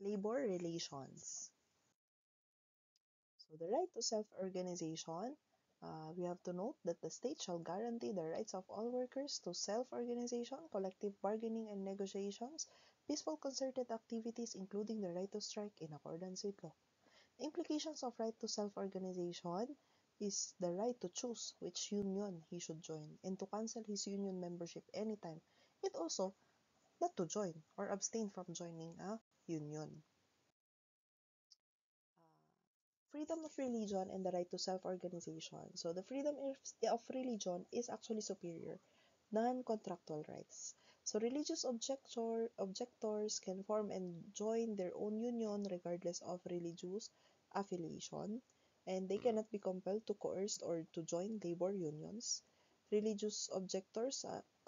Labor relations. So the right to self-organization, we have to note that the state shall guarantee the rights of all workers to self-organization, collective bargaining and negotiations, peaceful concerted activities, including the right to strike in accordance with law. The implications of right to self-organization is the right to choose which union he should join and to cancel his union membership anytime. It also not to join or abstain from joining a union. Freedom of religion and the right to self-organization. So the freedom of religion is actually superior than contractual rights. So religious objectors can form and join their own union regardless of religious affiliation, and they cannot be compelled to coerce or to join labor unions. Religious objectors,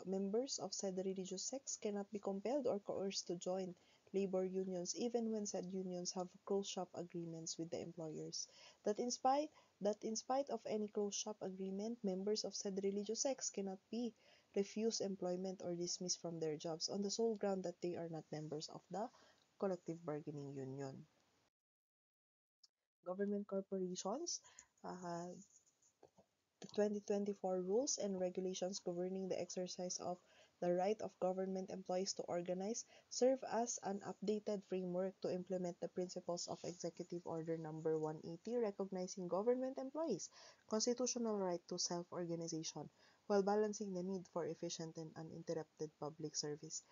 members of said religious sects, cannot be compelled or coerced to join labor unions even when said unions have closed shop agreements with the employers. That in spite of any closed shop agreement, members of said religious sects cannot be refused employment or dismissed from their jobs on the sole ground that they are not members of the collective bargaining union. Government corporations, uh, the 2024 rules and regulations governing the exercise of the right of government employees to organize serve as an updated framework to implement the principles of Executive Order Number 180 recognizing government employees' constitutional right to self-organization while balancing the need for efficient and uninterrupted public service.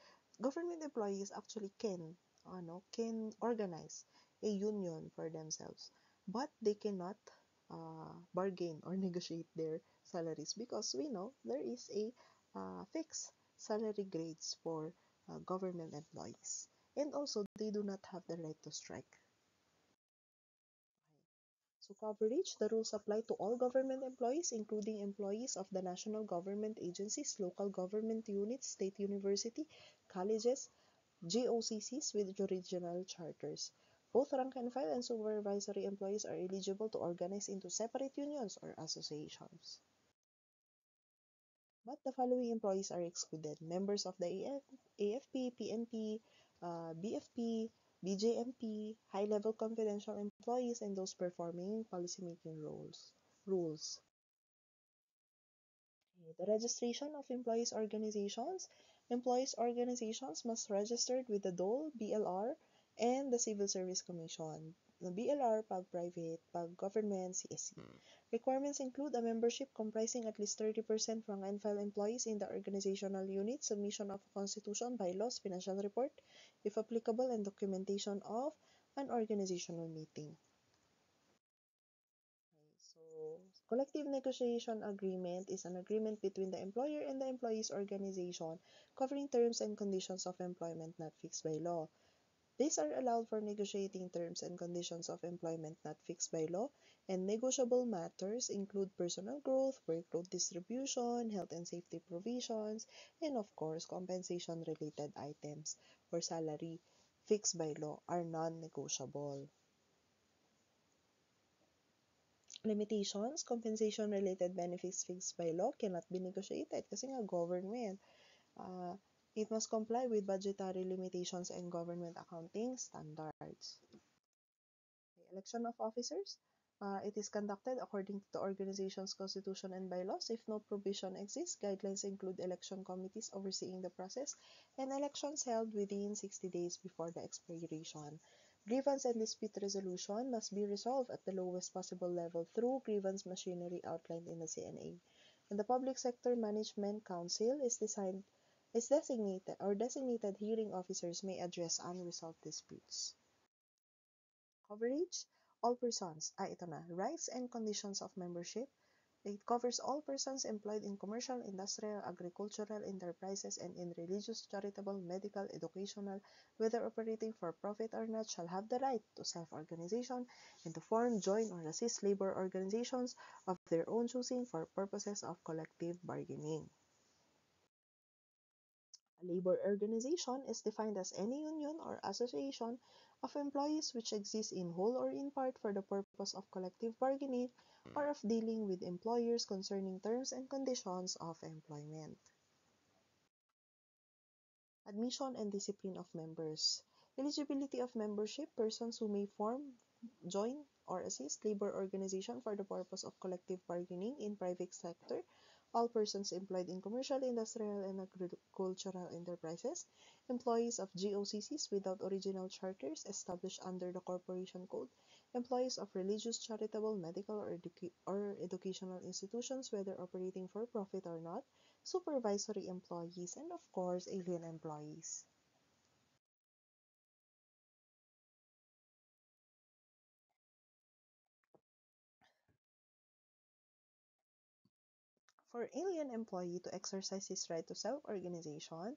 Government employees actually can organize a union for themselves, but they cannot bargain or negotiate their salaries because we know there is a fixed salary grades for government employees. And also, they do not have the right to strike. So coverage, the rules apply to all government employees, including employees of the national government agencies, local government units, state university, colleges, GOCCs with regional charters. Both rank and file and supervisory employees are eligible to organize into separate unions or associations. But the following employees are excluded: members of the AFP, PNP, BFP, BJMP, high-level confidential employees, and those performing policymaking rules. Okay, the registration of employees organizations. Employees organizations must register with the DOLE, BLR, and the Civil Service Commission. The BLR, pag private, pag government, CSC. Requirements include a membership comprising at least 30% rank and file employees in the organizational unit, submission of a constitution, bylaws, financial report, if applicable, and documentation of an organizational meeting. So, collective negotiation agreement is an agreement between the employer and the employees' organization covering terms and conditions of employment not fixed by law. These are allowed for negotiating terms and conditions of employment not fixed by law, and negotiable matters include personal growth, workload distribution, health and safety provisions, and of course, compensation-related items or salary fixed by law are non-negotiable. Limitations, compensation-related benefits fixed by law cannot be negotiated kasi nga government. Uh, it must comply with budgetary limitations and government accounting standards. The election of officers, it is conducted according to the organization's constitution and bylaws. If no provision exists, guidelines include election committees overseeing the process and elections held within 60 days before the expiration. Grievance and dispute resolution must be resolved at the lowest possible level through grievance machinery outlined in the CNA. And the Public Sector Management Council is designated hearing officers may address unresolved disputes. Coverage, all persons. Ito na. Rights and conditions of membership. It covers all persons employed in commercial, industrial, agricultural enterprises and in religious, charitable, medical, educational, whether operating for profit or not, shall have the right to self-organization and to form, join, or assist labor organizations of their own choosing for purposes of collective bargaining. A labor organization is defined as any union or association of employees which exists in whole or in part for the purpose of collective bargaining or of dealing with employers concerning terms and conditions of employment. Admission and discipline of members. Eligibility of membership: persons who may form, join, or assist labor organization for the purpose of collective bargaining in private sector, all persons employed in commercial, industrial, and agricultural enterprises, employees of GOCCs without original charters established under the Corporation Code, employees of religious, charitable, medical, or educational institutions, whether operating for profit or not, supervisory employees, and of course, alien employees. For alien employee to exercise his right to self-organization,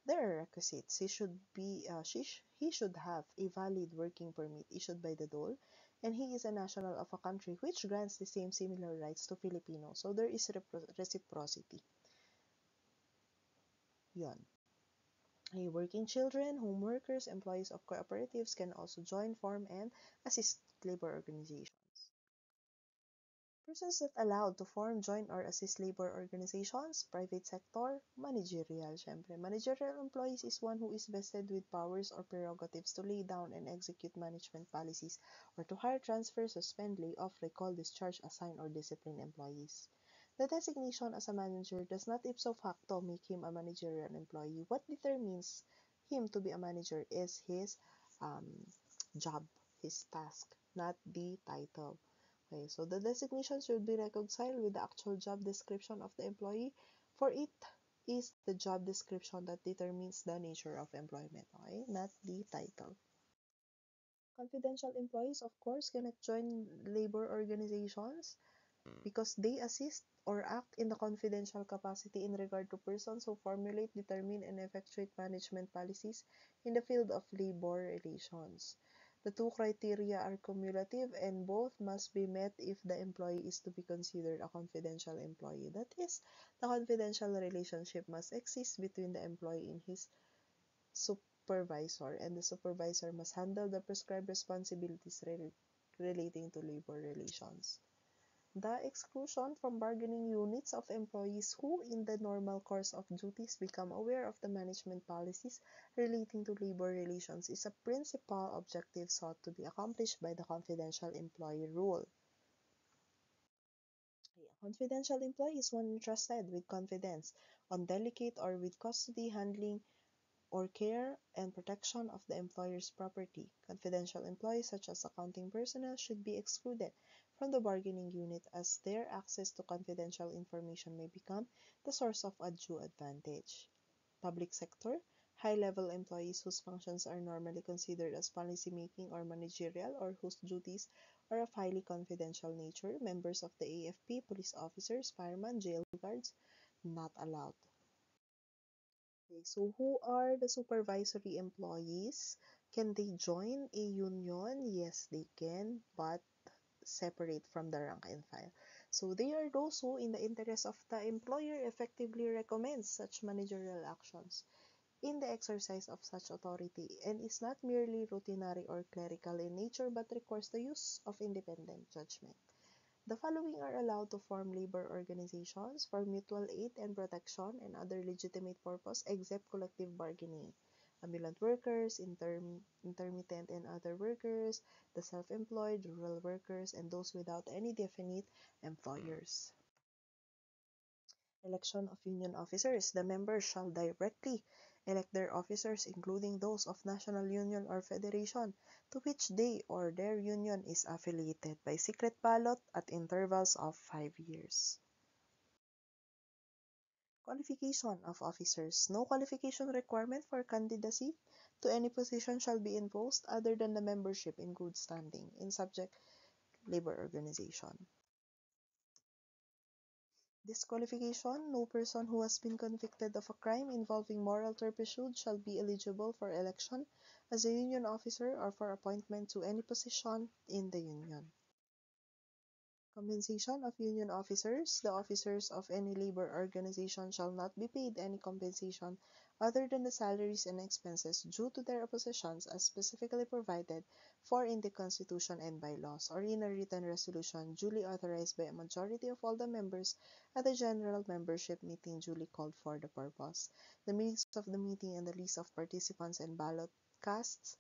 there are requisites. He should have a valid working permit issued by the DOL, and he is a national of a country which grants the same similar rights to Filipinos. So there is reciprocity. Yun. Working children, home workers, employees of cooperatives can also join, form, and assist labor organizations. Persons not allowed to form, join, or assist labor organizations, private sector, managerial. Syempre, managerial employees is one who is vested with powers or prerogatives to lay down and execute management policies or to hire, transfer, suspend, lay off, recall, discharge, assign, or discipline employees. The designation as a manager does not ipso facto make him a managerial employee. What determines him to be a manager is his um, job, his task, not the title. Okay, so the designation should be reconciled with the actual job description of the employee, for it is the job description that determines the nature of employment, okay? Not the title. Confidential employees, of course, cannot join labor organizations because they assist or act in the confidential capacity in regard to persons who formulate, determine, and effectuate management policies in the field of labor relations. The two criteria are cumulative and both must be met if the employee is to be considered a confidential employee. That is, the confidential relationship must exist between the employee and his supervisor, and the supervisor must handle the prescribed responsibilities relating to labor relations. The exclusion from bargaining units of employees who, in the normal course of duties, become aware of the management policies relating to labor relations is a principal objective sought to be accomplished by the confidential employee rule. A confidential employee is one entrusted with confidence on delicate or with custody, handling, or care and protection of the employer's property. Confidential employees such as accounting personnel should be excluded from the bargaining unit as their access to confidential information may become the source of undue advantage. Public sector: high-level employees whose functions are normally considered as policy-making or managerial or whose duties are of highly confidential nature, members of the AFP, police officers, firemen, jail guards, not allowed. Okay, so who are the supervisory employees? Can they join a union? Yes, they can, but separate from the rank and file. So they are those who, in the interest of the employer, effectively recommends such managerial actions in the exercise of such authority and is not merely routinary or clerical in nature but requires the use of independent judgment. The following are allowed to form labor organizations for mutual aid and protection and other legitimate purpose except collective bargaining: ambulant workers, intermittent and other workers, the self-employed, rural workers, and those without any definite employers. Election of union officers. The members shall directly elect their officers, including those of national union or federation to which they or their union is affiliated, by secret ballot at intervals of 5 years. Qualification of officers. No qualification requirement for candidacy to any position shall be imposed other than the membership in good standing in subject labor organization. Disqualification: no person who has been convicted of a crime involving moral turpitude shall be eligible for election as a union officer or for appointment to any position in the union. Compensation of union officers. The officers of any labor organization shall not be paid any compensation other than the salaries and expenses due to their positions as specifically provided for in the Constitution and by laws, or in a written resolution duly authorized by a majority of all the members at the general membership meeting duly called for the purpose. The minutes of the meeting and the list of participants and ballot broadcasts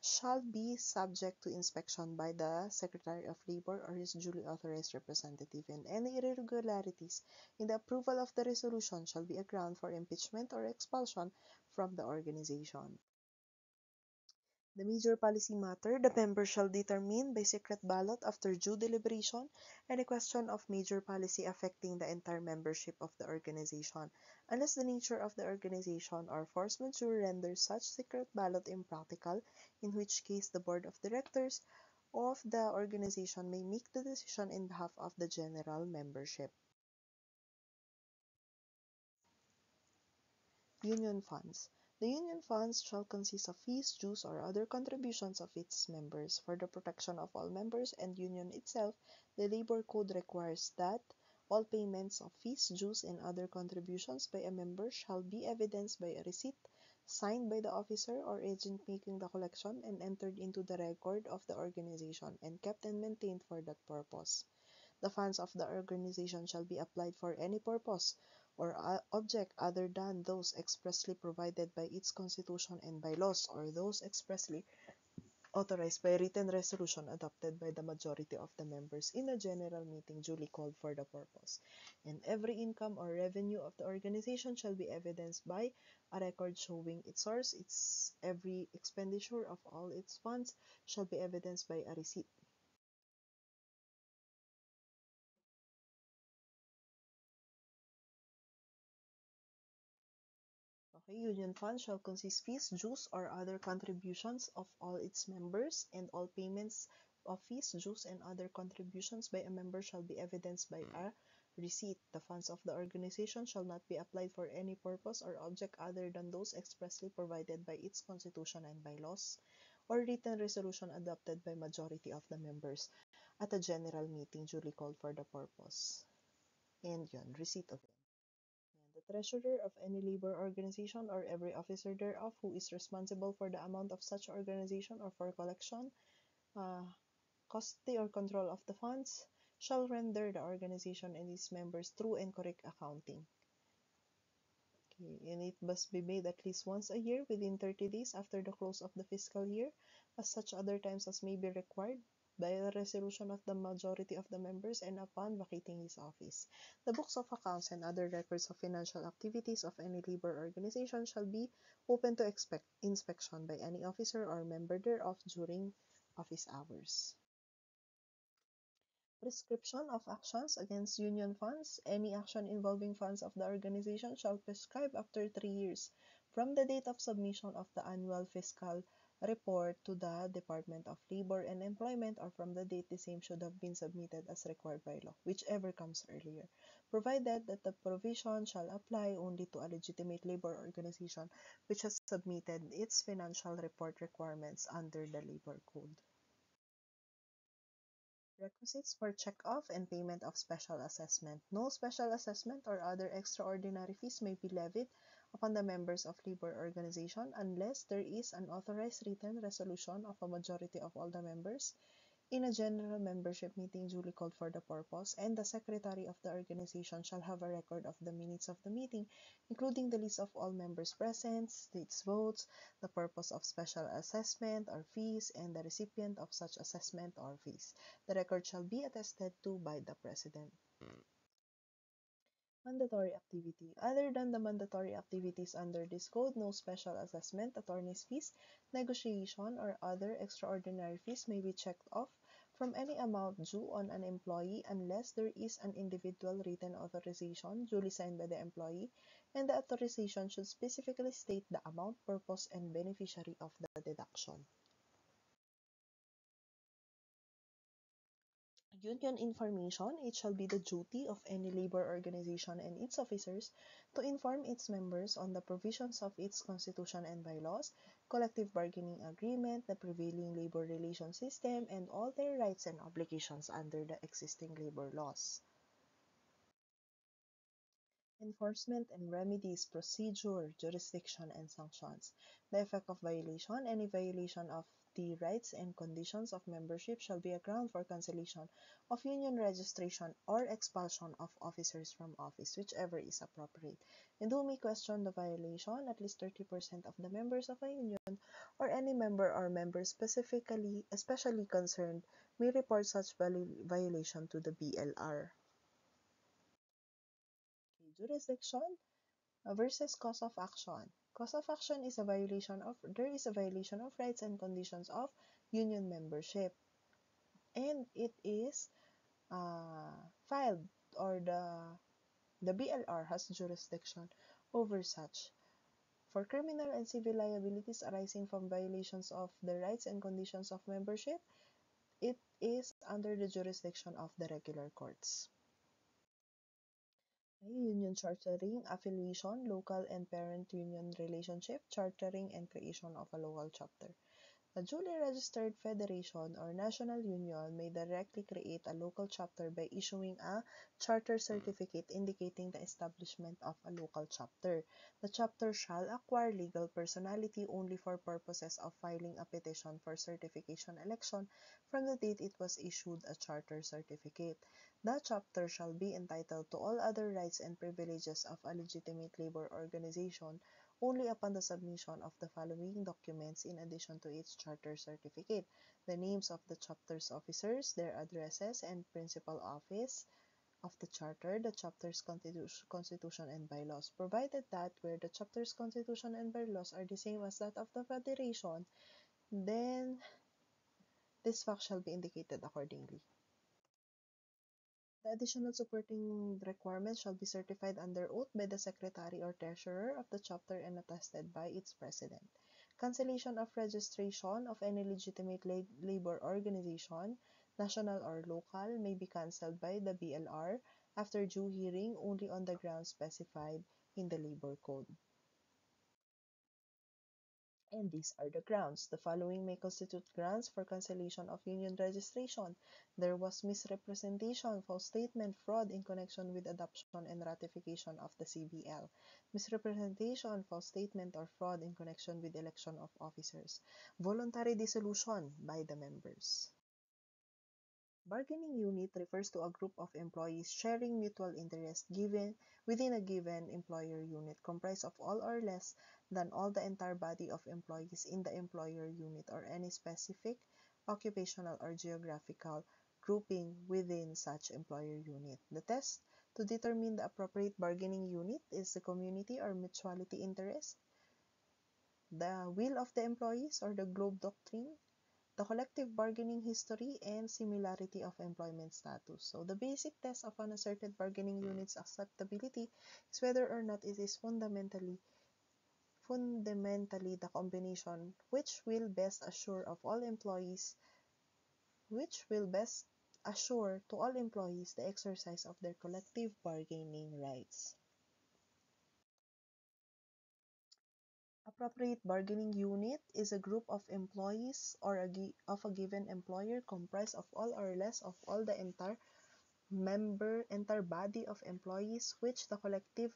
shall be subject to inspection by the Secretary of Labor or his duly authorized representative, and any irregularities in the approval of the resolution shall be a ground for impeachment or expulsion from the organization. The major policy matter the members shall determine by secret ballot after due deliberation any question of major policy affecting the entire membership of the organization, unless the nature of the organization or force majeure renders such secret ballot impractical, in which case the board of directors of the organization may make the decision in behalf of the general membership. Union funds. The union funds shall consist of fees, dues, or other contributions of its members. For the protection of all members and union itself, the Labor Code requires that all payments of fees, dues, and other contributions by a member shall be evidenced by a receipt signed by the officer or agent making the collection and entered into the record of the organization and kept and maintained for that purpose. The funds of the organization shall be applied for any purpose or object other than those expressly provided by its constitution and by laws, or those expressly authorized by written resolution adopted by the majority of the members in a general meeting duly called for the purpose. And every income or revenue of the organization shall be evidenced by a record showing its source. Its every expenditure of all its funds shall be evidenced by a receipt. Okay, union fund shall consist fees, dues, or other contributions of all its members, and all payments of fees, dues, and other contributions by a member shall be evidenced by a receipt. The funds of the organization shall not be applied for any purpose or object other than those expressly provided by its constitution and by laws, or written resolution adopted by majority of the members at a general meeting duly called for the purpose. And yun, receipt of it. The treasurer of any labor organization or every officer thereof who is responsible for the amount of such organization or for collection, uh, custody or control of the funds shall render the organization and its members true and correct accounting. Okay, and it must be made at least once a year within 30 days after the close of the fiscal year, as such other times as may be required by the resolution of the majority of the members and upon vacating his office. The books of accounts and other records of financial activities of any labor organization shall be open to inspection by any officer or member thereof during office hours. Prescription of actions against union funds. Any action involving funds of the organization shall prescribe after 3 years from the date of submission of the annual fiscal report to the Department of Labor and Employment, or from the date the same should have been submitted as required by law, whichever comes earlier, provided that the provision shall apply only to a legitimate labor organization which has submitted its financial report requirements under the Labor Code. Requisites for check-off and payment of special assessment. No special assessment or other extraordinary fees may be levied upon the members of labor organization unless there is an authorized written resolution of a majority of all the members in a general membership meeting duly called for the purpose, and the secretary of the organization shall have a record of the minutes of the meeting, including the list of all members present, states votes, the purpose of special assessment or fees, and the recipient of such assessment or fees. The record shall be attested to by the president. Mandatory activity. Other than the mandatory activities under this code, no special assessment, attorney's fees, negotiation, or other extraordinary fees may be checked off from any amount due on an employee unless there is an individual written authorization duly signed by the employee, and the authorization should specifically state the amount, purpose, and beneficiary of the deduction. Union information. It shall be the duty of any labor organization and its officers to inform its members on the provisions of its constitution and bylaws, collective bargaining agreement, the prevailing labor relation system, and all their rights and obligations under the existing labor laws. Enforcement and remedies, procedure, jurisdiction, and sanctions. The effect of violation. Any violation of the rights and conditions of membership shall be a ground for cancellation of union registration or expulsion of officers from office, whichever is appropriate. And who may question the violation? At least 30% of the members of a union or any member or members especially concerned may report such violation to the BLR. Okay, jurisdiction versus cause of action. Cause of action is there is a violation of rights and conditions of union membership, and it is filed, or the BLR has jurisdiction over such. For criminal and civil liabilities arising from violations of the rights and conditions of membership, it is under the jurisdiction of the regular courts. Union chartering, affiliation, local and parent union relationship, chartering and creation of a local chapter. A duly registered federation or national union may directly create a local chapter by issuing a charter certificate indicating the establishment of a local chapter. The chapter shall acquire legal personality only for purposes of filing a petition for certification election from the date it was issued a charter certificate. The chapter shall be entitled to all other rights and privileges of a legitimate labor organization only upon the submission of the following documents in addition to its charter certificate: the names of the chapter's officers, their addresses and principal office of the charter, the chapter's constitution and bylaws, provided that where the chapter's constitution and bylaws are the same as that of the federation, then this fact shall be indicated accordingly. The additional supporting requirements shall be certified under oath by the secretary or treasurer of the chapter and attested by its president. Cancellation of registration of any legitimate labor organization, national or local, may be cancelled by the BLR after due hearing only on the grounds specified in the Labor Code. And these are the grounds. The following may constitute grounds for cancellation of union registration. There was misrepresentation, false statement, fraud in connection with adoption and ratification of the CBL. Misrepresentation, false statement, or fraud in connection with election of officers. Voluntary dissolution by the members. Bargaining unit refers to a group of employees sharing mutual interest given within a given employer unit comprised of all or less than all the entire body of employees in the employer unit or any specific occupational or geographical grouping within such employer unit. The test to determine the appropriate bargaining unit is the community or mutuality interest, the will of the employees or the Globe Doctrine, the collective bargaining history, and similarity of employment status. So the basic test of an asserted bargaining unit's acceptability is whether or not it is fundamentally the combination which will best assure to all employees the exercise of their collective bargaining rights. Appropriate bargaining unit is a group of employees of a given employer comprised of all or less of all the entire body of employees which the collective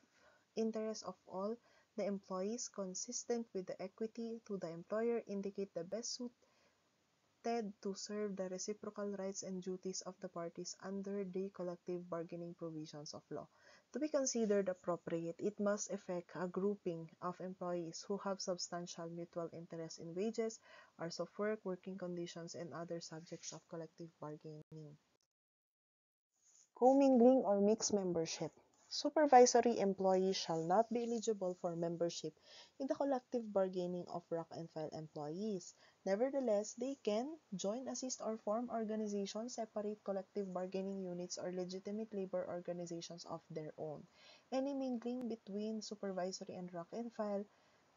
interest of all the employees consistent with the equity to the employer indicate the best suited to serve the reciprocal rights and duties of the parties under the collective bargaining provisions of law. To be considered appropriate, it must effect a grouping of employees who have substantial mutual interest in wages, hours of work, working conditions, and other subjects of collective bargaining. Commingling or mixed membership. Supervisory employees shall not be eligible for membership in the collective bargaining of rank and file employees. Nevertheless, they can join, assist, or form organizations, separate collective bargaining units, or legitimate labor organizations of their own. Any mingling between supervisory and rank and file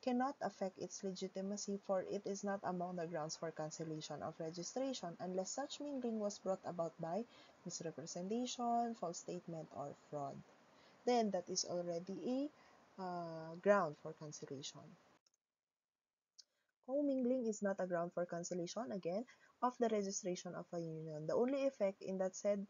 cannot affect its legitimacy, for it is not among the grounds for cancellation of registration unless such mingling was brought about by misrepresentation, false statement, or fraud. Then that is already a ground for cancellation. Commingling is not a ground for cancellation, again, of the registration of a union. The only effect in that said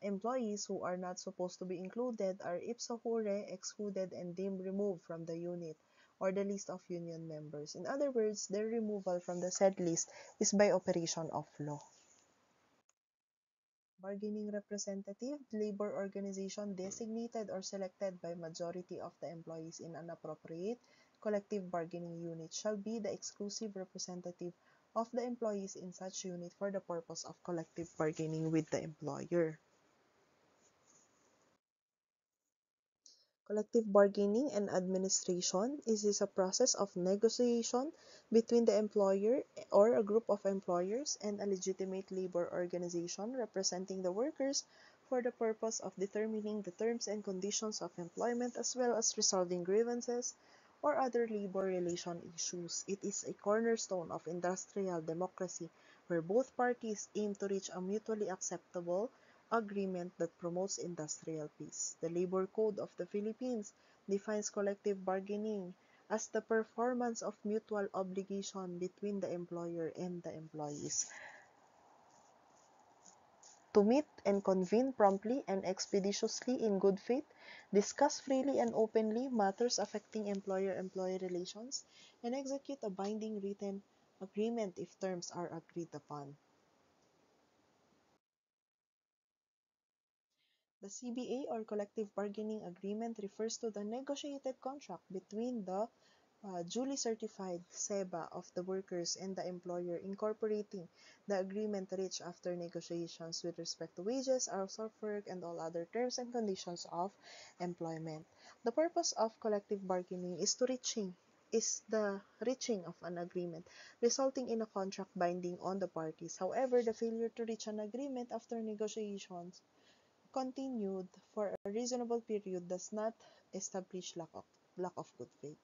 employees who are not supposed to be included are ipso hure excluded and deemed removed from the unit, or the list of union members. In other words, their removal from the said list is by operation of law. Bargaining representative, labor organization designated or selected by majority of the employees in an appropriate collective bargaining unit shall be the exclusive representative of the employees in such unit for the purpose of collective bargaining with the employer. Collective bargaining and administration is a process of negotiation between the employer or a group of employers and a legitimate labor organization representing the workers for the purpose of determining the terms and conditions of employment as well as resolving grievances or other labor relation issues. It is a cornerstone of industrial democracy where both parties aim to reach a mutually acceptable agreement that promotes industrial peace. The Labor Code of the Philippines defines collective bargaining as the performance of mutual obligation between the employer and the employees to meet and convene promptly and expeditiously in good faith, discuss freely and openly matters affecting employer-employee relations, and execute a binding written agreement if terms are agreed upon. The CBA or collective bargaining agreement refers to the negotiated contract between the duly certified SEBA of the workers and the employer incorporating the agreement reached after negotiations with respect to wages, hours of work, and all other terms and conditions of employment. The purpose of collective bargaining is the reaching of an agreement, resulting in a contract binding on the parties. However, the failure to reach an agreement after negotiations continued for a reasonable period does not establish lack of good faith.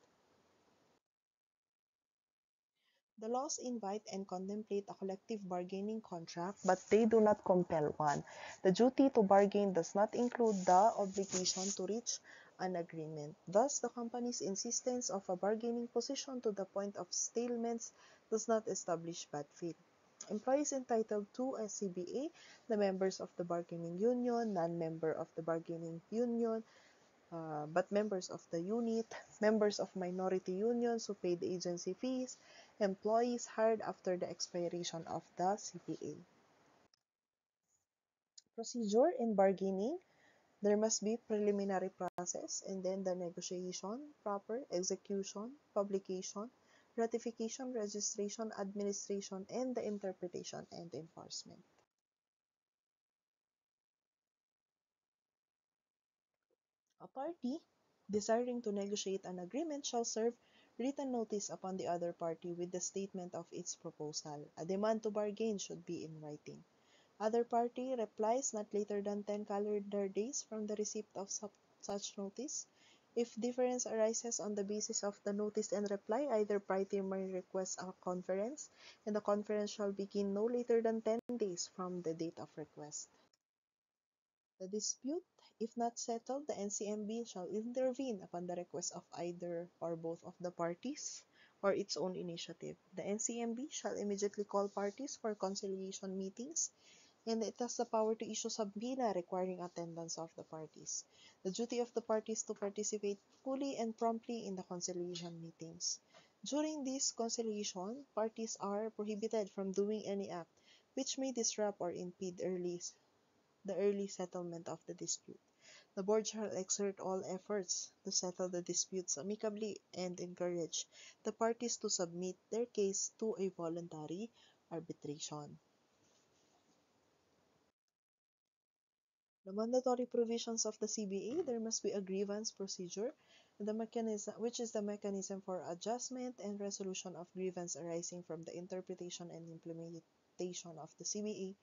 The laws invite and contemplate a collective bargaining contract, but they do not compel one. The duty to bargain does not include the obligation to reach an agreement. Thus, the company's insistence of a bargaining position to the point of stalemates does not establish bad faith. Employees entitled to a CBA, the members of the bargaining union, non-member of the bargaining union, but members of the unit, members of minority unions who pay the agency fees, employees hired after the expiration of the CPA. Procedure in bargaining, there must be preliminary process and then the negotiation, proper execution, publication, ratification, registration, administration, and the interpretation and enforcement. A party desiring to negotiate an agreement shall serve written notice upon the other party with the statement of its proposal. A demand to bargain should be in writing. Other party replies not later than 10 calendar days from the receipt of such notice. If difference arises on the basis of the notice and reply, either party may request a conference, and the conference shall begin no later than 10 days from the date of request. The dispute, if not settled, the NCMB shall intervene upon the request of either or both of the parties or its own initiative. The NCMB shall immediately call parties for conciliation meetings, and it has the power to issue subpoena requiring attendance of the parties. The duty of the parties to participate fully and promptly in the conciliation meetings. During this conciliation, parties are prohibited from doing any act which may disrupt or impede the early settlement of the dispute. The board shall exert all efforts to settle the disputes amicably and encourage the parties to submit their case to a voluntary arbitration. The mandatory provisions of the CBA, there must be a grievance procedure, which is the mechanism for adjustment and resolution of grievance arising from the interpretation and implementation of the CBA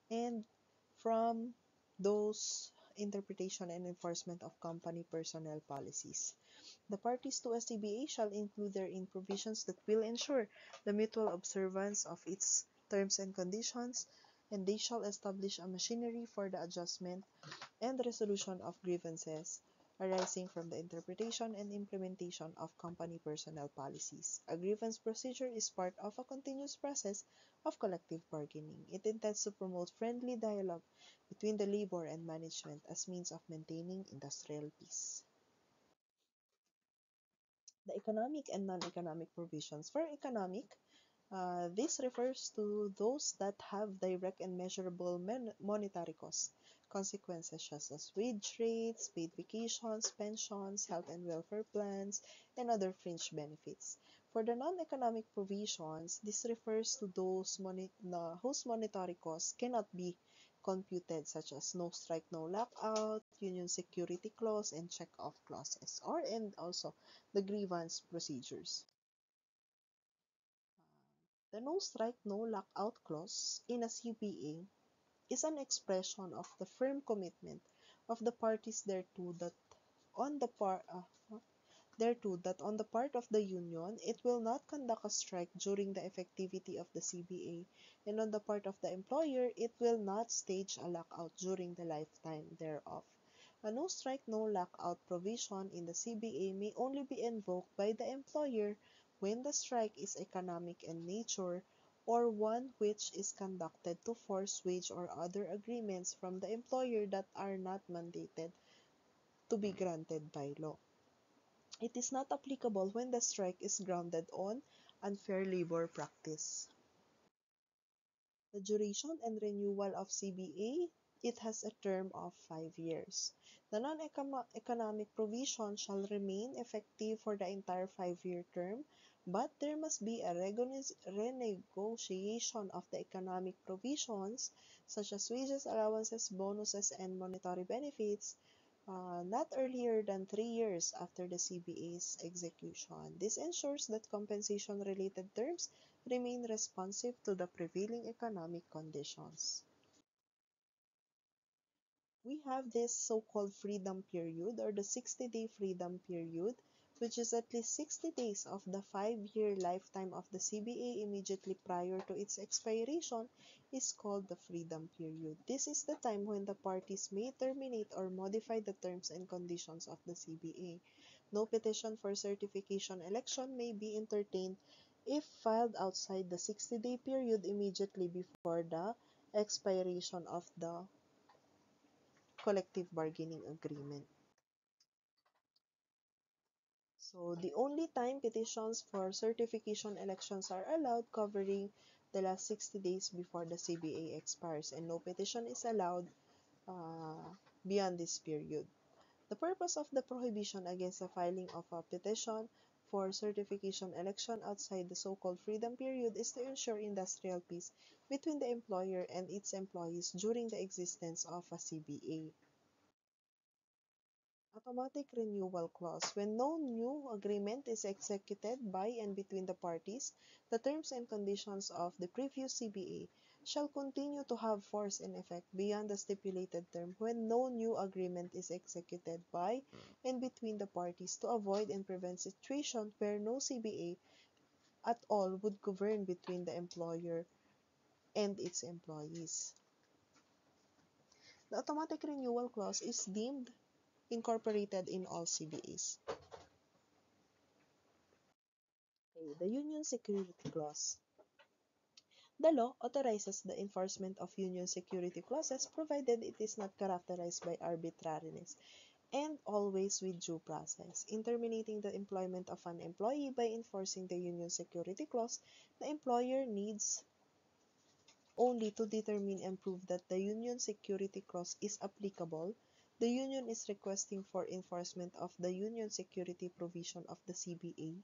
and from those interpretation and enforcement of company personnel policies. The parties to a CBA shall include therein provisions that will ensure the mutual observance of its terms and conditions, and they shall establish a machinery for the adjustment and resolution of grievances arising from the interpretation and implementation of company personnel policies. A grievance procedure is part of a continuous process of collective bargaining. It intends to promote friendly dialogue between the labor and management as means of maintaining industrial peace. The economic and non-economic provisions. For economic, this refers to those that have direct and measurable monetary costs, consequences such as wage rates, paid vacations, pensions, health and welfare plans, and other fringe benefits. For the non-economic provisions, this refers to those whose monetary costs cannot be computed, such as no strike, no lockout, union security clause, and check-off clauses, and also the grievance procedures. The no strike, no lockout clause in a CBA is an expression of the firm commitment of the parties on the part on the part of the union it will not conduct a strike during the effectivity of the CBA, and on the part of the employer it will not stage a lockout during the lifetime thereof. A no strike, no lockout provision in the CBA may only be invoked by the employer when the strike is economic in nature or one which is conducted to force wage or other agreements from the employer that are not mandated to be granted by law. It is not applicable when the strike is grounded on unfair labor practice. The duration and renewal of CBA, it has a term of 5 years. The non-economic provision shall remain effective for the entire 5-year term, but there must be a renegotiation of the economic provisions, such as wages, allowances, bonuses, and monetary benefits, not earlier than 3 years after the CBA's execution. This ensures that compensation-related terms remain responsive to the prevailing economic conditions. We have this so-called freedom period or the 60-day freedom period, which is at least 60 days of the 5-year lifetime of the CBA immediately prior to its expiration is called the freedom period. This is the time when the parties may terminate or modify the terms and conditions of the CBA. No petition for certification election may be entertained if filed outside the 60-day period immediately before the expiration of the collective bargaining agreement. So the only time petitions for certification elections are allowed covering the last 60 days before the CBA expires, and no petition is allowed uh, beyond this period. The purpose of the prohibition against the filing of a petition for certification election outside the so-called freedom period is to ensure industrial peace between the employer and its employees during the existence of a CBA. Automatic renewal clause. When no new agreement is executed by and between the parties, the terms and conditions of the previous CBA shall continue to have force and effect beyond the stipulated term when no new agreement is executed by and between the parties to avoid and prevent situations where no CBA at all would govern between the employer and its employees. The automatic renewal clause is deemed incorporated in all CBAs. Okay, the Union Security Clause. The law authorizes the enforcement of union security clauses provided it is not characterized by arbitrariness and always with due process. In terminating the employment of an employee by enforcing the union security clause, the employer needs only to determine and prove that the union security clause is applicable. The union is requesting for enforcement of the union security provision of the CBA.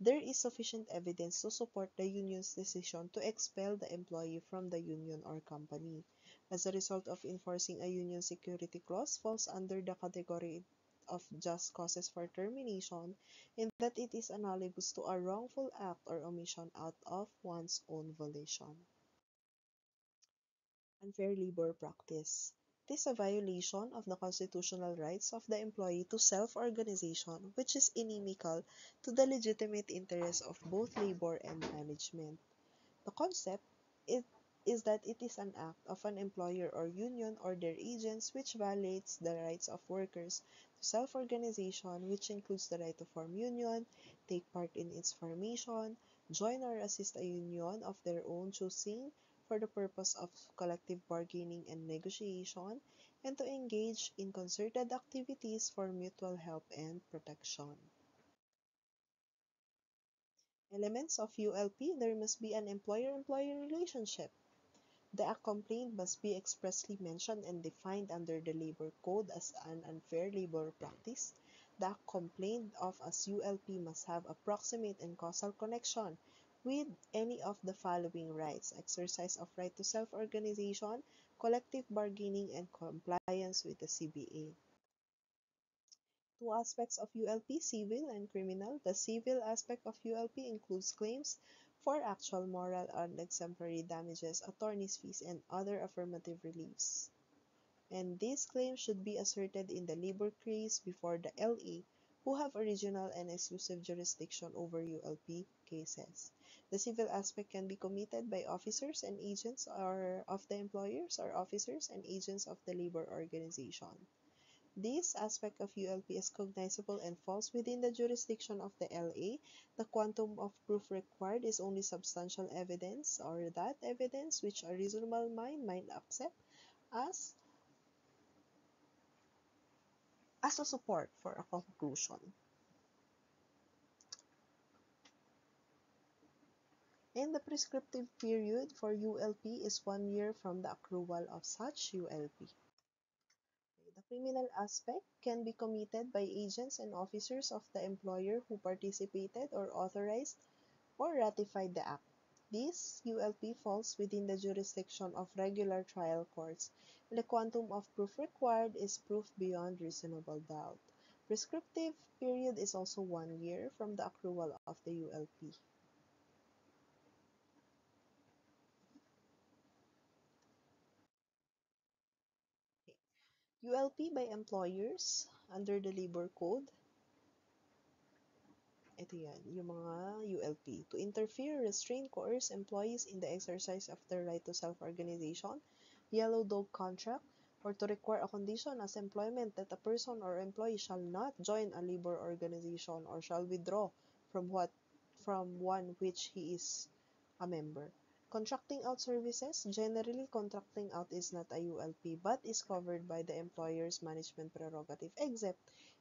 There is sufficient evidence to support the union's decision to expel the employee from the union or company. As a result of enforcing a union security clause falls under the category of just causes for termination in that it is analogous to a wrongful act or omission out of one's own volition. Unfair labor practice. It is a violation of the constitutional rights of the employee to self-organization, which is inimical to the legitimate interests of both labor and management. The concept is, is that it is an act of an employer or union or their agents which violates the rights of workers to self-organization, which includes the right to form union, take part in its formation, join or assist a union of their own choosing for the purpose of collective bargaining and negotiation, and to engage in concerted activities for mutual help and protection. Elements of ULP: there must be an employer-employee relationship. The act complaint must be expressly mentioned and defined under the Labor Code as an unfair labor practice. The act complained of as ULP must have a proximate and causal connection with any of the following rights: exercise of right to self-organization, collective bargaining, and compliance with the CBA. Two aspects of ULP: civil and criminal. The civil aspect of ULP includes claims for actual moral and exemplary damages, attorney's fees, and other affirmative reliefs. And these claims should be asserted in the labor case before the LA, who have original and exclusive jurisdiction over ULP cases. The civil aspect can be committed by officers and agents or of the employers or officers and agents of the labor organization. This aspect of ULP is cognizable and falls within the jurisdiction of the LA. The quantum of proof required is only substantial evidence, or that evidence which a reasonable mind might accept as a support for a conclusion. And the prescriptive period for ULP is 1 year from the accrual of such ULP. The criminal aspect can be committed by agents and officers of the employer who participated or authorized or ratified the act. This ULP falls within the jurisdiction of regular trial courts. The quantum of proof required is proof beyond reasonable doubt. Prescriptive period is also 1 year from the accrual of the ULP. ULP by employers under the Labor Code. Ito yan, yung mga ULP. To interfere, restrain, coerce employees in the exercise of their right to self-organization, yellow dog contract, or to require a condition as employment that a person or employee shall not join a labor organization or shall withdraw from one which he is a member. Contracting out services. Generally, contracting out is not a ULP but is covered by the employer's management prerogative, except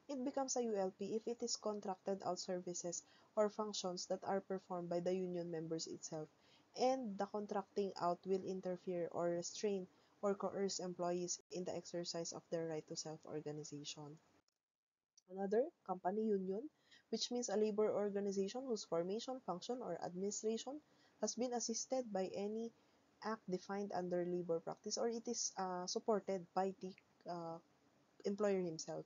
it becomes a ULP if it is contracted out services or functions that are performed by the union members itself, and the contracting out will interfere or restrain or coerce employees in the exercise of their right to self-organization. Another, company union, which means a labor organization whose formation, function, or administration has been assisted by any act defined under labor practice, or it is supported by the uh, employer himself.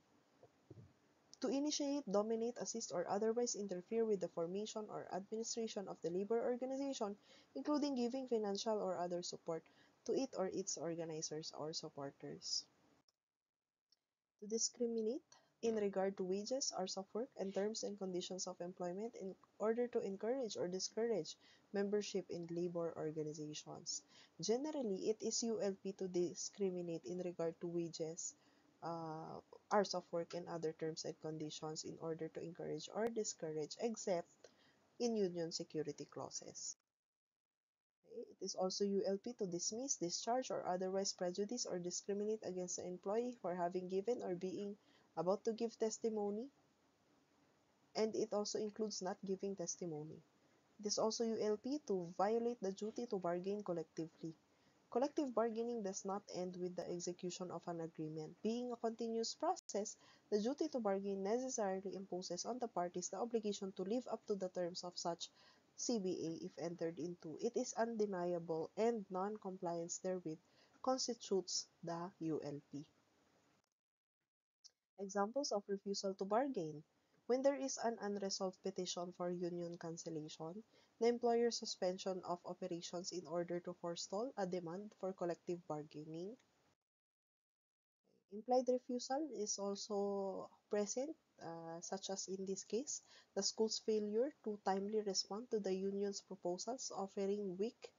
To initiate, dominate, assist, or otherwise interfere with the formation or administration of the labor organization, including giving financial or other support to it or its organizers or supporters. To discriminate in regard to wages, hours of work, and terms and conditions of employment in order to encourage or discourage membership in labor organizations. Generally, it is ULP to discriminate in regard to wages, uh, hours of work, and other terms and conditions in order to encourage or discourage, except in union security clauses. Okay. It is also ULP to dismiss, discharge, or otherwise prejudice or discriminate against the employee for having given or being about to give testimony, and it also includes not giving testimony. It is also ULP to violate the duty to bargain collectively. Collective bargaining does not end with the execution of an agreement. Being a continuous process, the duty to bargain necessarily imposes on the parties the obligation to live up to the terms of such CBA if entered into. It is undeniable, and non-compliance therewith constitutes the ULP. Examples of refusal to bargain. When there is an unresolved petition for union cancellation, the employer's suspension of operations in order to forestall a demand for collective bargaining. Implied refusal is also present, such as in this case, the school's failure to timely respond to the union's proposals, offering weak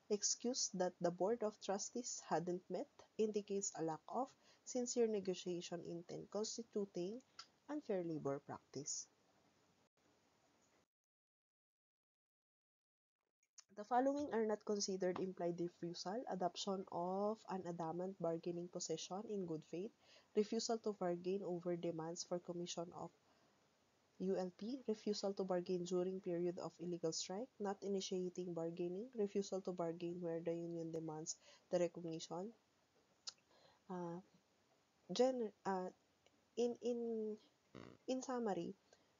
excuse that the Board of Trustees hadn't met, indicates a lack of sincere negotiation intent, constituting unfair labor practice. The following are not considered implied refusal: adoption of an adamant bargaining position in good faith, refusal to bargain over demands for commission of ULP, refusal to bargain during period of illegal strike, not initiating bargaining, refusal to bargain where the union demands the recognition. Uh, gen- uh, in in summary,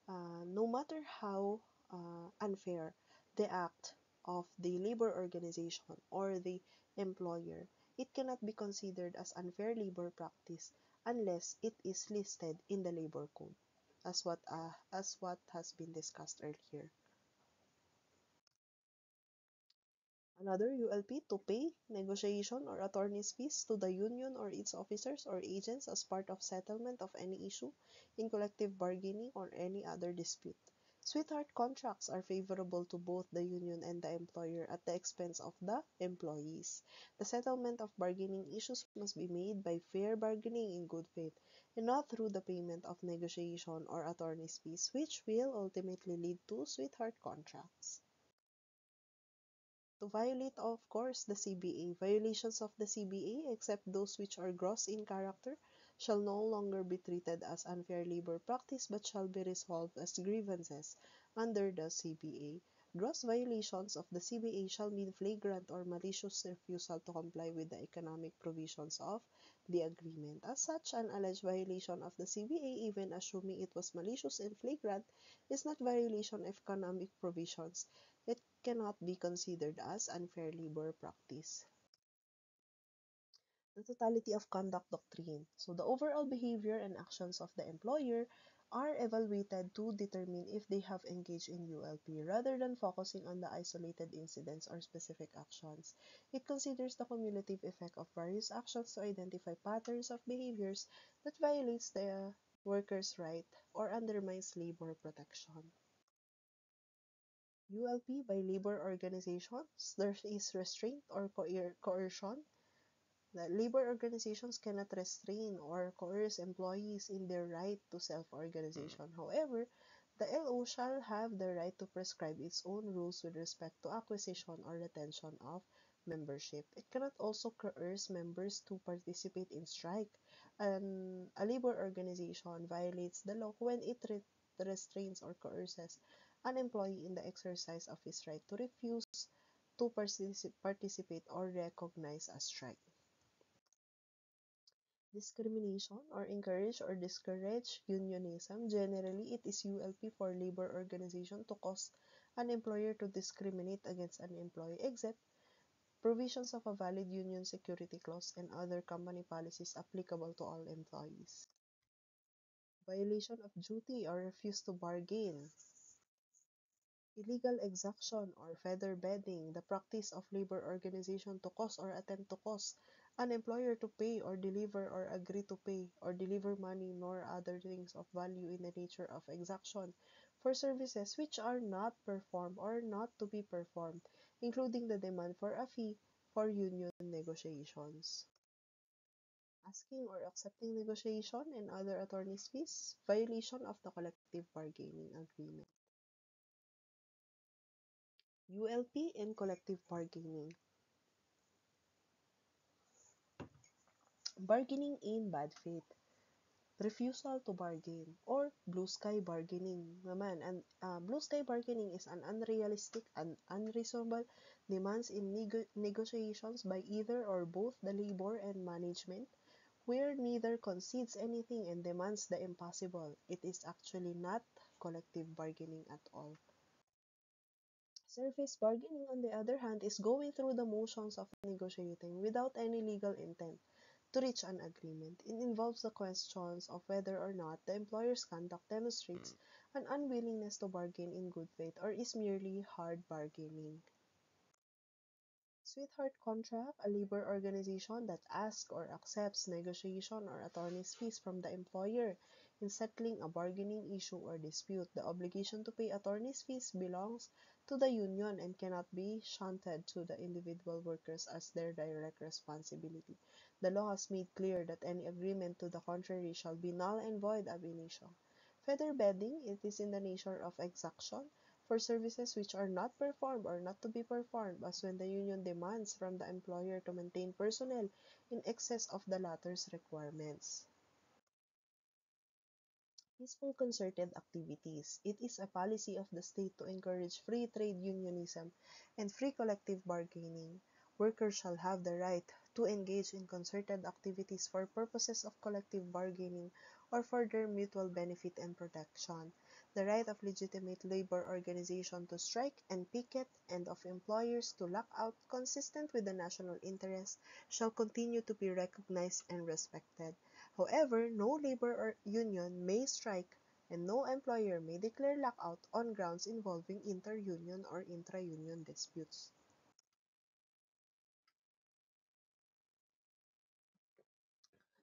no matter how unfair the act of the labor organization or the employer, it cannot be considered as unfair labor practice unless it is listed in the labor code, as what has been discussed earlier. Another ULP to pay negotiation or attorney's fees to the union or its officers or agents as part of settlement of any issue in collective bargaining or any other dispute. Sweetheart contracts are favorable to both the union and the employer at the expense of the employees. The settlement of bargaining issues must be made by fair bargaining in good faith and not through the payment of negotiation or attorney's fees, which will ultimately lead to sweetheart contracts. To violate, of course, the CBA. Violations of the CBA, except those which are gross in character, shall no longer be treated as unfair labor practice but shall be resolved as grievances under the CBA. Gross violations of the CBA shall mean flagrant or malicious refusal to comply with the economic provisions of the agreement. As such, an alleged violation of the CBA, even assuming it was malicious and flagrant, is not violation of economic provisions. It cannot be considered as unfair labor practice. The totality of conduct doctrine. So the overall behavior and actions of the employer are evaluated to determine if they have engaged in ULP rather than focusing on the isolated incidents or specific actions. It considers the cumulative effect of various actions to identify patterns of behaviors that violates the worker's right or undermines labor protection. ULP by labor organizations, there is restraint or coercion. The labor organizations cannot restrain or coerce employees in their right to self-organization. However, the LO shall have the right to prescribe its own rules with respect to acquisition or retention of membership. It cannot also coerce members to participate in strike. And a labor organization violates the law when it restrains or coerces an employee in the exercise of his right to refuse to participate or recognize a strike. Discrimination or encourage or discourage unionism. Generally, it is ULP for labor organization to cause an employer to discriminate against an employee, except provisions of a valid union security clause and other company policies applicable to all employees. Violation of duty or refuse to bargain. Illegal exaction or feather bedding, the practice of labor organization to cause or attempt to cause an employer to pay or deliver or agree to pay or deliver money nor other things of value in the nature of exaction for services which are not performed or not to be performed, including the demand for a fee for union negotiations. Asking or accepting negotiation and other attorney's fees, violation of the collective bargaining agreement. ULP and collective bargaining. Bargaining in bad faith. Refusal to bargain or blue sky bargaining naman. And blue sky bargaining is an unrealistic and unreasonable demands in negotiations by either or both the labor and management where neither concedes anything and demands the impossible. It is actually not collective bargaining at all. Surface bargaining, on the other hand, is going through the motions of negotiating without any legal intent to reach an agreement. It involves the questions of whether or not the employer's conduct demonstrates an unwillingness to bargain in good faith or is merely hard bargaining. Sweetheart contract, a labor organization that asks or accepts negotiation or attorney's fees from the employer in settling a bargaining issue or dispute. The obligation to pay attorney's fees belongs to the union and cannot be shunted to the individual workers as their direct responsibility. The law has made clear that any agreement to the contrary shall be null and void ab initio. Feather bedding, it is in the nature of exaction for services which are not performed or not to be performed, as when the union demands from the employer to maintain personnel in excess of the latter's requirements. Peaceful concerted activities. It is a policy of the state to encourage free trade unionism and free collective bargaining. Workers shall have the right to engage in concerted activities for purposes of collective bargaining or for their mutual benefit and protection. The right of legitimate labor organization to strike and picket and of employers to lock out consistent with the national interest shall continue to be recognized and respected. However, no labor or union may strike and no employer may declare lockout on grounds involving inter-union or intra-union disputes.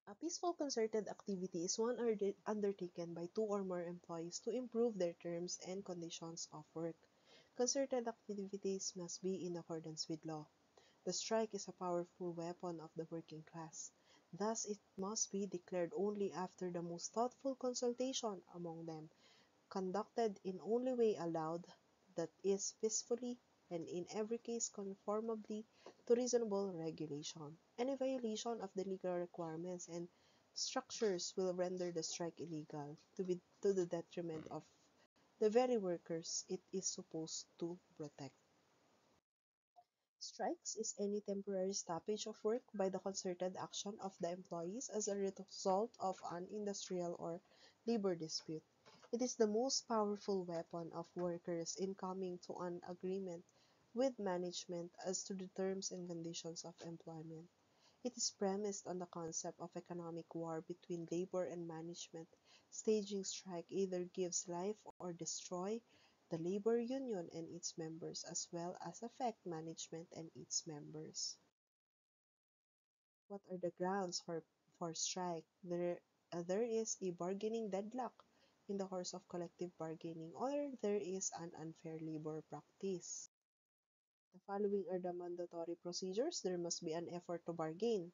A peaceful concerted activity is one undertaken by two or more employees to improve their terms and conditions of work. Concerted activities must be in accordance with law. The strike is a powerful weapon of the working class. Thus, it must be declared only after the most thoughtful consultation among them, conducted in only way allowed, that is, peacefully, and in every case conformably to reasonable regulation. Any violation of the legal requirements and structures will render the strike illegal, to the detriment of the very workers it is supposed to protect. Strikes is any temporary stoppage of work by the concerted action of the employees as a result of an industrial or labor dispute. It is the most powerful weapon of workers in coming to an agreement with management as to the terms and conditions of employment. It is premised on the concept of economic war between labor and management. Staging strike either gives life or destroy the labor union and its members as well as affect management and its members. What are the grounds for strike? There is a bargaining deadlock in the course of collective bargaining, or there is an unfair labor practice. The following are the mandatory procedures. There must be an effort to bargain.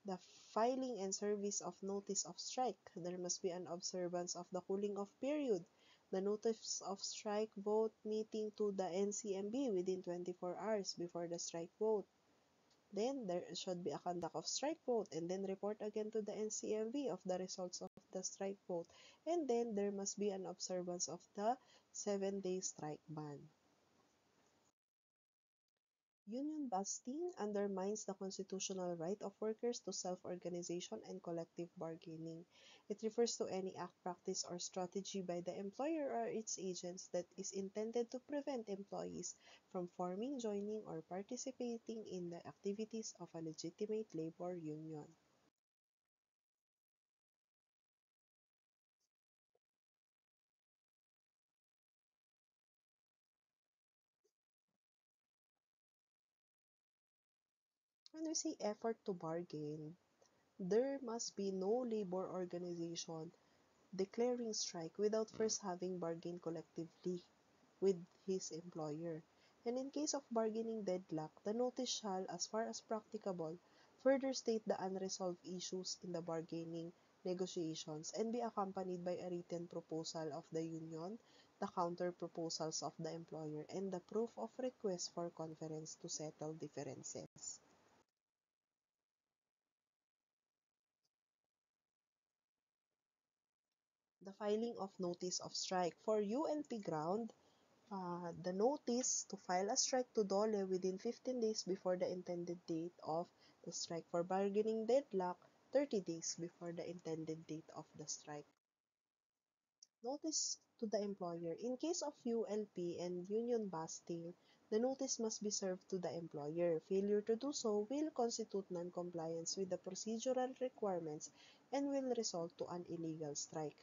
The filing and service of notice of strike. There must be an observance of the cooling off period. The notice of strike vote meeting to the NCMB within 24 hours before the strike vote. Then there should be a conduct of strike vote and then report again to the NCMB of the results of the strike vote. And then there must be an observance of the 7-day strike ban. Union busting undermines the constitutional right of workers to self-organization and collective bargaining. It refers to any act, practice, or strategy by the employer or its agents that is intended to prevent employees from forming, joining, or participating in the activities of a legitimate labor union. When we say effort to bargain, there must be no labor organization declaring strike without first having bargained collectively with his employer. And in case of bargaining deadlock, the notice shall, as far as practicable, further state the unresolved issues in the bargaining negotiations and be accompanied by a written proposal of the union, the counter proposals of the employer, and the proof of request for conference to settle differences. The filing of notice of strike. For UNP ground, the notice to file a strike to DOLE within 15 days before the intended date of the strike. For bargaining deadlock, 30 days before the intended date of the strike. Notice to the employer. In case of ULP and union busting, the notice must be served to the employer. Failure to do so will constitute non-compliance with the procedural requirements and will result to an illegal strike.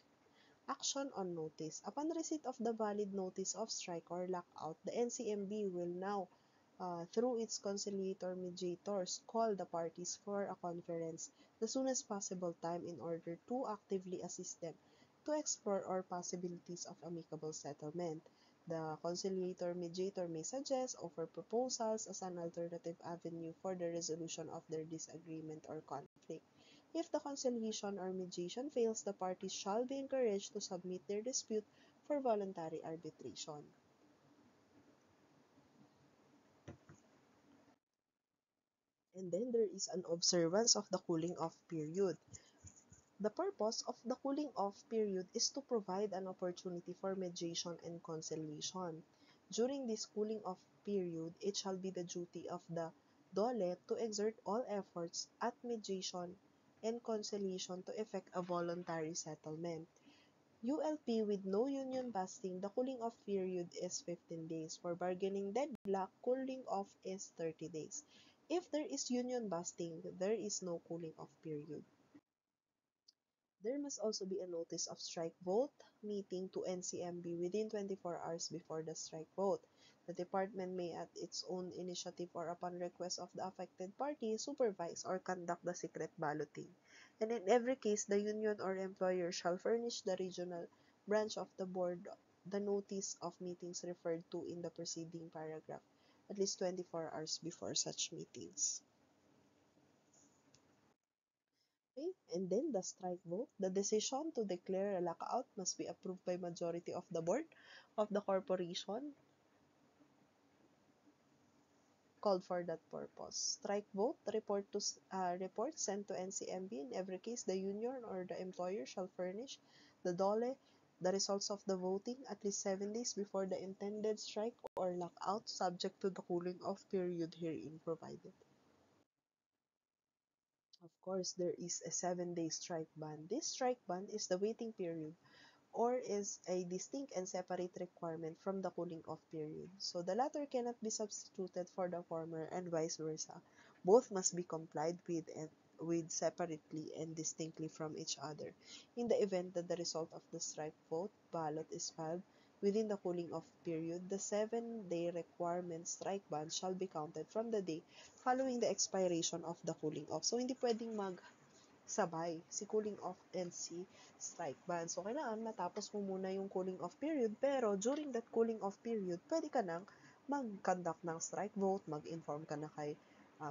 Action on notice. Upon receipt of the valid notice of strike or lockout, the NCMB will now, through its conciliator mediators, call the parties for a conference the soonest possible time in order to actively assist them to explore all possibilities of amicable settlement. The conciliator mediator may suggest, offer proposals as an alternative avenue for the resolution of their disagreement or conflict. If the conciliation or mediation fails, the parties shall be encouraged to submit their dispute for voluntary arbitration. And then there is an observance of the cooling off period. The purpose of the cooling off period is to provide an opportunity for mediation and conciliation. During this cooling off period, it shall be the duty of the dole to exert all efforts at mediation and conciliation to effect a voluntary settlement. ULP with no union busting, the cooling off period is 15 days. For bargaining deadlock, cooling off is 30 days. If there is union busting, there is no cooling off period. There must also be a notice of strike vote meeting to NCMB within 24 hours before the strike vote. The department may at its own initiative or upon request of the affected party supervise or conduct the secret balloting. And in every case, the union or employer shall furnish the regional branch of the board the notice of meetings referred to in the preceding paragraph at least 24 hours before such meetings. Okay? And then the strike vote. The decision to declare a lockout must be approved by majority of the board of the corporation called for that purpose. Strike vote report sent to NCMB. In every case, the union or the employer shall furnish the dole the results of the voting at least 7 days before the intended strike or lockout, subject to the cooling off period herein provided. Of course, there is a 7-day strike ban. This strike ban is the waiting period or is a distinct and separate requirement from the cooling off period. So the latter cannot be substituted for the former and vice versa. Both must be complied with separately and distinctly from each other. In the event that the result of the strike vote ballot is filed within the cooling off period, the 7-day requirement strike ban shall be counted from the day following the expiration of the cooling off. So hindi pwedeng sabay si cooling off and si strike ban. So, kailangan matapos mo muna yung cooling off period, pero during that cooling off period, pwede ka nang mag-conduct ng strike vote, mag-inform ka na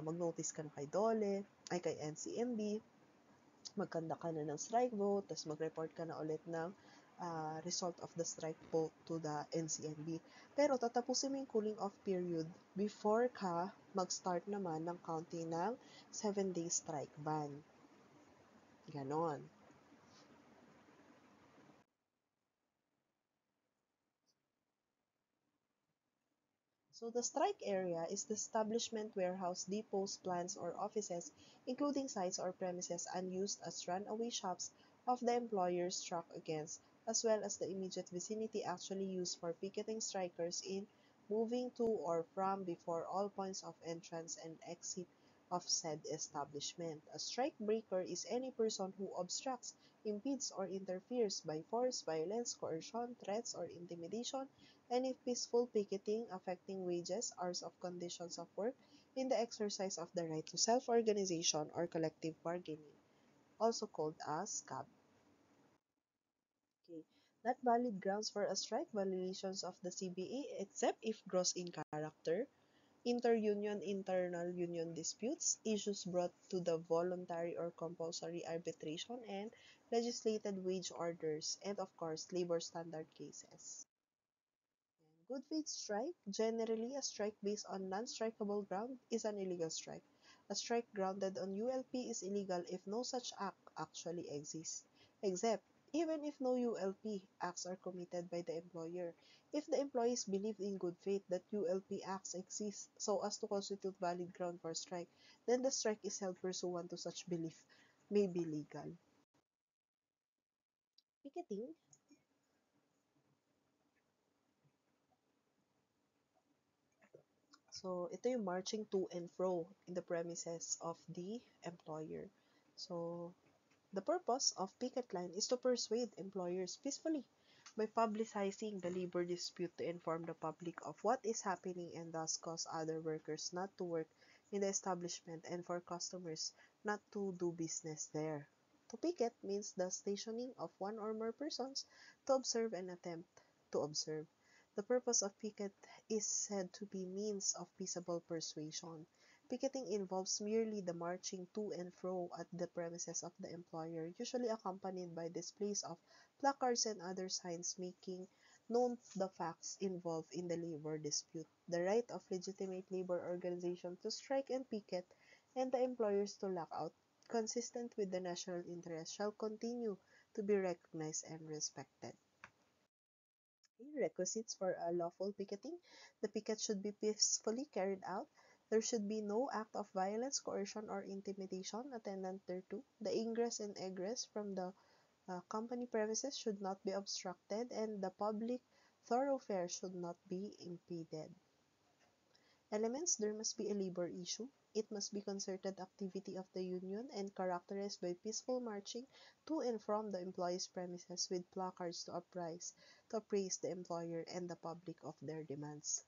mag-notice ka na kay DOLE, ay kay NCMB, mag-conduct ka na ng strike vote, tapos mag-report ka na ulit ng result of the strike vote to the NCMB. Pero tatapusin mo yung cooling off period before ka mag-start naman ng counting ng 7-day strike ban. Ganon. So the strike area is the establishment, warehouse, depots, plants, or offices, including sites or premises unused as runaway shops of the employer struck against, as well as the immediate vicinity actually used for picketing strikers in moving to or from before all points of entrance and exit of said establishment. A strike breaker is any person who obstructs, impedes, or interferes by force, violence, coercion, threats, or intimidation any peaceful picketing affecting wages, hours of conditions of work, in the exercise of the right to self-organization or collective bargaining, also called as CAB. Okay. Not valid grounds for a strike, violations of the CBA, except if gross in character, inter-union, internal union disputes, issues brought to the voluntary or compulsory arbitration, and legislated wage orders, and of course, labor standard cases. Good faith strike, generally a strike based on non-strikable ground, is an illegal strike. A strike grounded on ULP is illegal if no such act actually exists, except even if no ULP acts are committed by the employer. If the employees believe in good faith that ULP acts exist so as to constitute valid ground for strike, then the strike is held pursuant to such belief may be legal. Picketing. So, ito yung marching to and fro in the premises of the employer. So, the purpose of picket line is to persuade employers peacefully by publicizing the labor dispute to inform the public of what is happening and thus cause other workers not to work in the establishment and for customers not to do business there. To picket means the stationing of one or more persons to observe and attempt to observe. The purpose of picket is said to be means of peaceable persuasion. Picketing involves merely the marching to and fro at the premises of the employer, usually accompanied by displays of placards and other signs making known the facts involved in the labor dispute, the right of legitimate labor organizations to strike and picket, and the employers to lock out consistent with the national interest shall continue to be recognized and respected. Requisites for a lawful picketing: the picket should be peacefully carried out. There should be no act of violence, coercion, or intimidation attendant thereto. The ingress and egress from the company premises should not be obstructed, and the public thoroughfare should not be impeded. Elements: there must be a labor issue. It must be concerted activity of the union and characterized by peaceful marching to and from the employees' premises with placards to appraise the employer and the public of their demands.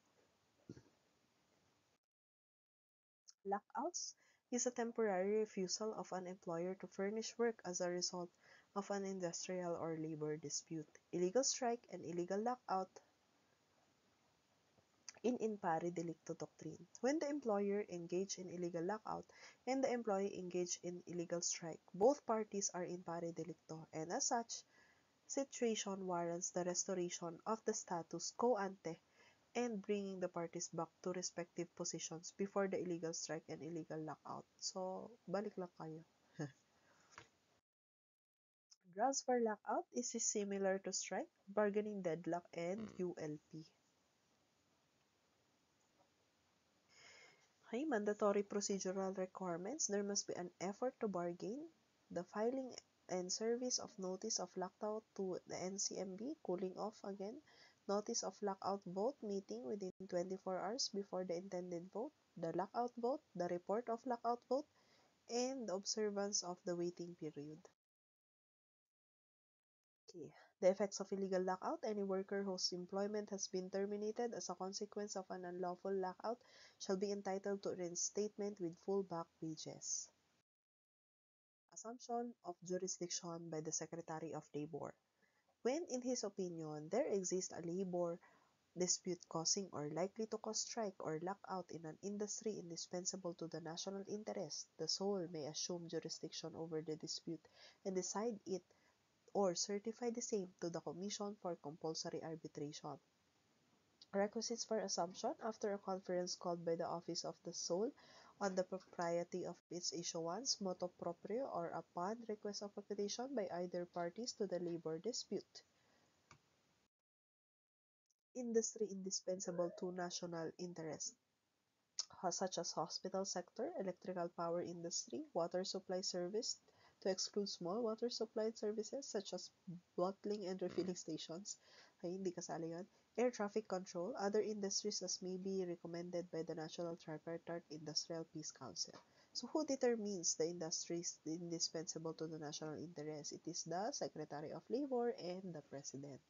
Lockouts is a temporary refusal of an employer to furnish work as a result of an industrial or labor dispute. Illegal strike and illegal lockout in pari delicto doctrine. When the employer engaged in illegal lockout and the employee engaged in illegal strike, both parties are in pari delicto, and as such, situation warrants the restoration of the status quo ante and bringing the parties back to respective positions before the illegal strike and illegal lockout. So, balik lang kayo. Grounds for lockout is similar to strike, bargaining deadlock, and ULP. Okay, mandatory procedural requirements. There must be an effort to bargain, the filing and service of notice of lockout to the NCMB, cooling off again, notice of lockout vote meeting within 24 hours before the intended vote, the lockout vote, the report of lockout vote, and the observance of the waiting period. Okay. The effects of illegal lockout: any worker whose employment has been terminated as a consequence of an unlawful lockout shall be entitled to reinstatement with full back wages. Assumption of jurisdiction by the Secretary of Labor. When, in his opinion, there exists a labor dispute causing or likely to cause strike or lockout in an industry indispensable to the national interest, the sole may assume jurisdiction over the dispute and decide it or certify the same to the Commission for Compulsory Arbitration. Requisites for assumption: after a conference called by the office of the sole on the propriety of its issuance, motu proprio, or upon request of application by either parties to the labor dispute. Industry indispensable to national interest, such as hospital sector, electrical power industry, water supply service, to exclude small water supply services such as bottling and refilling stations. Ay, hindi kasali yun. Air traffic control, other industries as may be recommended by the National Tripartite Industrial Peace Council. So who determines the industries indispensable to the national interest? It is the Secretary of Labor and the President.